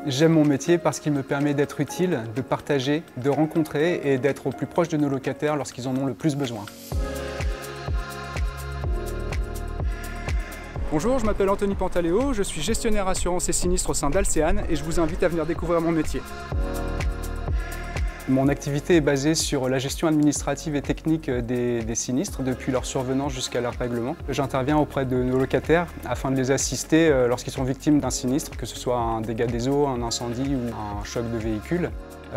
J'aime mon métier parce qu'il me permet d'être utile, de partager, de rencontrer et d'être au plus proche de nos locataires lorsqu'ils en ont le plus besoin. Bonjour, je m'appelle Anthony Pantaléo, je suis gestionnaire assurance et sinistre au sein d'Alcean et je vous invite à venir découvrir mon métier. Mon activité est basée sur la gestion administrative et technique des sinistres, depuis leur survenance jusqu'à leur règlement. J'interviens auprès de nos locataires afin de les assister lorsqu'ils sont victimes d'un sinistre, que ce soit un dégât des eaux, un incendie ou un choc de véhicule.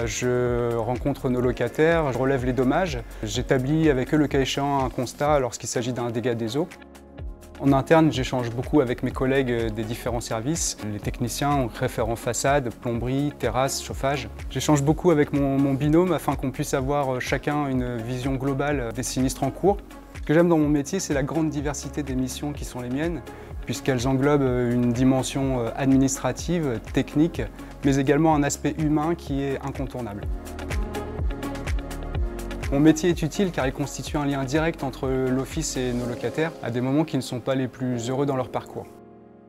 Je rencontre nos locataires, je relève les dommages, j'établis avec eux le cas échéant un constat lorsqu'il s'agit d'un dégât des eaux. En interne, j'échange beaucoup avec mes collègues des différents services, les techniciens, référents façade, plomberie, terrasse, chauffage. J'échange beaucoup avec mon binôme afin qu'on puisse avoir chacun une vision globale des sinistres en cours. Ce que j'aime dans mon métier, c'est la grande diversité des missions qui sont les miennes, puisqu'elles englobent une dimension administrative, technique, mais également un aspect humain qui est incontournable. Mon métier est utile car il constitue un lien direct entre l'office et nos locataires à des moments qui ne sont pas les plus heureux dans leur parcours.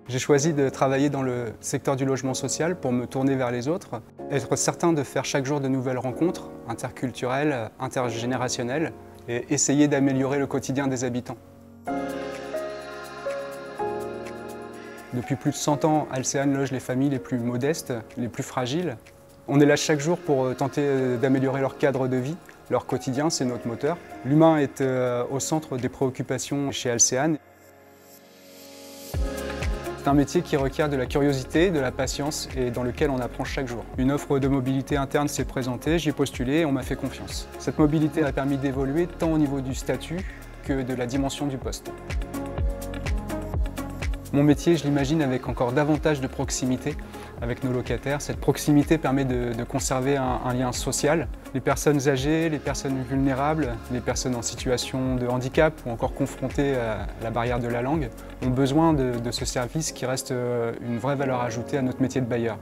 J'ai choisi de travailler dans le secteur du logement social pour me tourner vers les autres, être certain de faire chaque jour de nouvelles rencontres interculturelles, intergénérationnelles et essayer d'améliorer le quotidien des habitants. Depuis plus de 100 ans, Alcean loge les familles les plus modestes, les plus fragiles. On est là chaque jour pour tenter d'améliorer leur cadre de vie. Leur quotidien, c'est notre moteur. L'humain est au centre des préoccupations chez Alcean. C'est un métier qui requiert de la curiosité, de la patience et dans lequel on apprend chaque jour. Une offre de mobilité interne s'est présentée, j'y ai postulé et on m'a fait confiance. Cette mobilité a permis d'évoluer tant au niveau du statut que de la dimension du poste. Mon métier, je l'imagine avec encore davantage de proximité avec nos locataires. Cette proximité permet de conserver un lien social. Les personnes âgées, les personnes vulnérables, les personnes en situation de handicap ou encore confrontées à la barrière de la langue ont besoin de ce service qui reste une vraie valeur ajoutée à notre métier de bailleur.